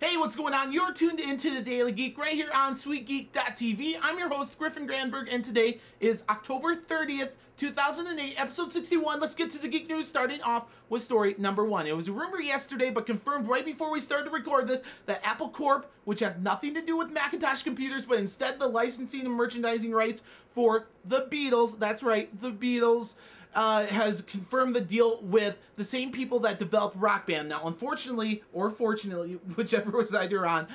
Hey, what's going on? You're tuned into the Daily Geek right here on SweetGeek.tv. I'm your host, Griffin Granberg, and today is October 30th, 2008, episode 61. Let's get to the geek news, starting off with story number 1. It was a rumor yesterday, but confirmed right before we started to record this, that Apple Corp, which has nothing to do with Macintosh computers, but instead the licensing and merchandising rights for the Beatles, that's right, the Beatles, has confirmed the deal with the same people that developed Rock Band. Now, unfortunately, or fortunately, whichever side you're on,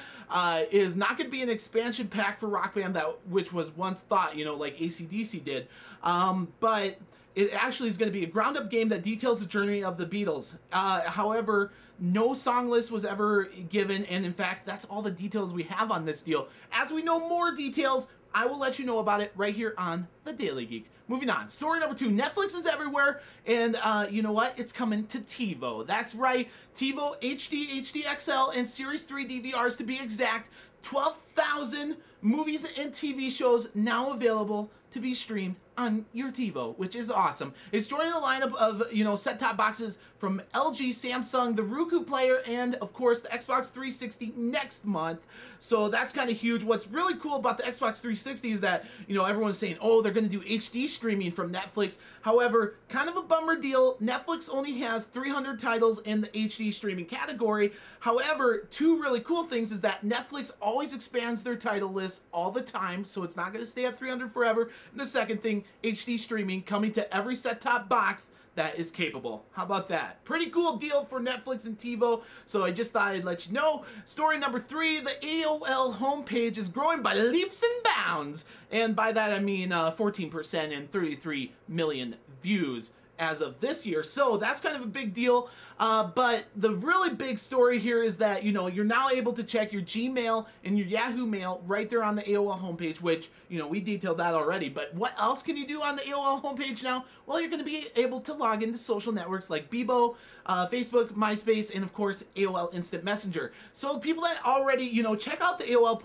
is not going to be an expansion pack for Rock Band, which was once thought, you know, like AC/DC did. But it actually is going to be a ground-up game that details the journey of the Beatles. However, no song list was ever given, and in fact, that's all the details we have on this deal. As we know more details, I will let you know about it right here on the Daily Geek. Moving on, story number 2. Netflix is everywhere, and you know what? It's coming to TiVo. That's right, TiVo HD, HD XL, and Series 3 DVRs to be exact. 12,000 movies and TV shows now available to be streamed on your TiVo, which is awesome. It's joining the lineup of, you know, set-top boxes from LG, Samsung, the Roku player, and of course the Xbox 360 next month. So that's kind of huge. What's really cool about the Xbox 360 is that, you know, everyone's saying, oh, they're going to do HD streaming from Netflix. However, kind of a bummer deal. Netflix only has 300 titles in the HD streaming category. However, two really cool things is that Netflix always expands their title list all the time, so it's not going to stay at 300 forever. And the second thing, HD streaming coming to every set-top box that is capable. How about that? Pretty cool deal for Netflix and TiVo, so I just thought I'd let you know. Story number 3, the AOL homepage is growing by leaps and bounds, and by that I mean 14% and 33 million views as of this year, so that's kind of a big deal. But the really big story here is that, you know, you're now able to check your Gmail and your Yahoo Mail right there on the AOL homepage, which, you know, we detailed that already. But what else can you do on the AOL homepage now? Well, you're going to be able to log into social networks like Bebo, Facebook, MySpace, and of course AOL Instant Messenger. So people that already, you know, check out the AOL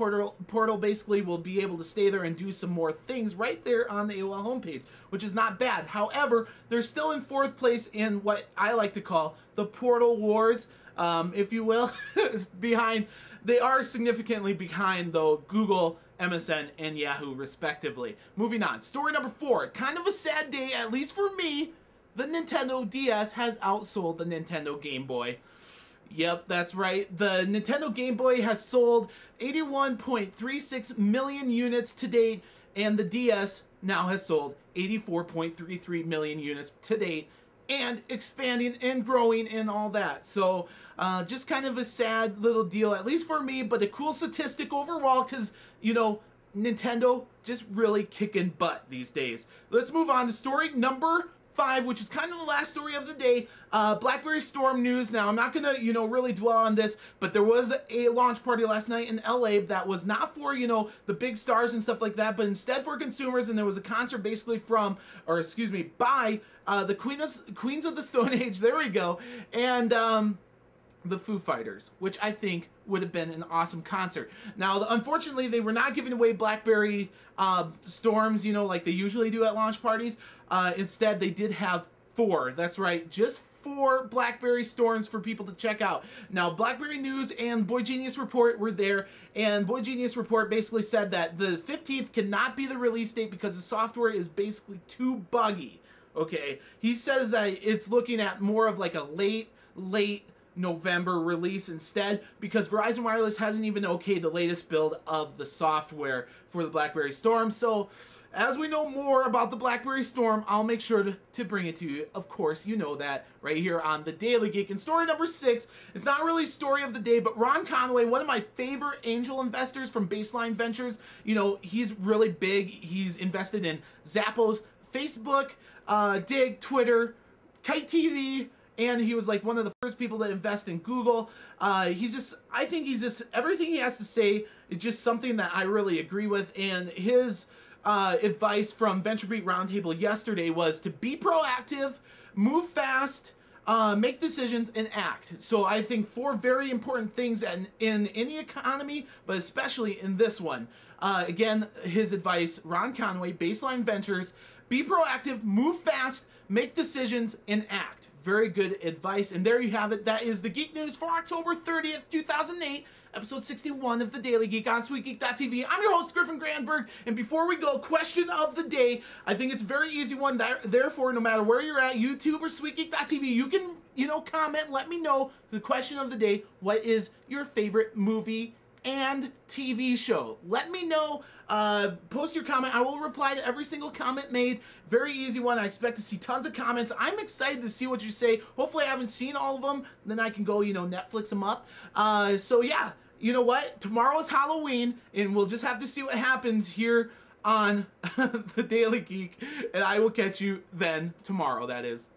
portal basically will be able to stay there and do some more things right there on the AOL homepage, which is not bad. However, they're still in 4th place in what I like to call the Portal Wars, if you will. Behind, they are significantly behind though Google, MSN, and Yahoo respectively. Moving on, story number 4, kind of a sad day, at least for me. The Nintendo DS has outsold the Nintendo Game Boy. Yep, that's right. The Nintendo Game Boy has sold 81.36 million units to date, and the DS now has sold 84.33 million units to date, and expanding and growing and all that. So just kind of a sad little deal, at least for me, but a cool statistic overall because, you know, Nintendo just really kicking butt these days. Let's move on to story number 5, which is kind of the last story of the day. BlackBerry Storm news. Now, I'm not going to, you know, really dwell on this, but there was a launch party last night in LA that was not for, you know, the big stars and stuff like that, but instead for consumers, and there was a concert basically from, or excuse me, by the Queens of the Stone Age, there we go, and the Foo Fighters, which I think would have been an awesome concert. Now, unfortunately, they were not giving away BlackBerry Storms, you know, like they usually do at launch parties. Instead, they did have 4. That's right, just 4 BlackBerry Storms for people to check out. Now, BlackBerry News and Boy Genius Report were there, and Boy Genius Report basically said that the 15th cannot be the release date because the software is basically too buggy. Okay, he says that it's looking at more of like a late November release instead, because Verizon Wireless hasn't even okayed the latest build of the software for the BlackBerry Storm. So as we know more about the BlackBerry Storm, I'll make sure to bring it to you. Of course, you know that right here on the Daily Geek. And story number 6, it's not really story of the day, but Ron Conway, one of my favorite angel investors from Baseline Ventures, you know, he's really big. He's invested in Zappos, Facebook, Dig, Twitter, Kite TV, and he was like one of the first people to invest in Google. I think he's just, everything he has to say is just something that I really agree with. And his advice from VentureBeat Roundtable yesterday was to be proactive, move fast, make decisions, and act. So I think 4 very important things in any economy, but especially in this one. Again, his advice, Ron Conway, Baseline Ventures, be proactive, move fast, make decisions, and act. very good advice. And there you have it. That is the Geek News for October 30th, 2008. Episode 61 of the Daily Geek on SweetGeek.tv. I'm your host, Griffin Grandberg, and before we go, question of the day. I think it's a very easy one. Therefore, no matter where you're at, YouTube or SweetGeek.tv, you can, comment, let me know the question of the day. What is your favorite movie and TV show? Let me know. Post your comment. I will reply to every single comment made. Very easy one. I expect to see tons of comments. I'm excited to see what you say. Hopefully I haven't seen all of them. Then I can go, Netflix them up. So yeah, you know what? Tomorrow is Halloween, and we'll just have to see what happens here on the Daily Geek. And I will catch you then tomorrow, that is.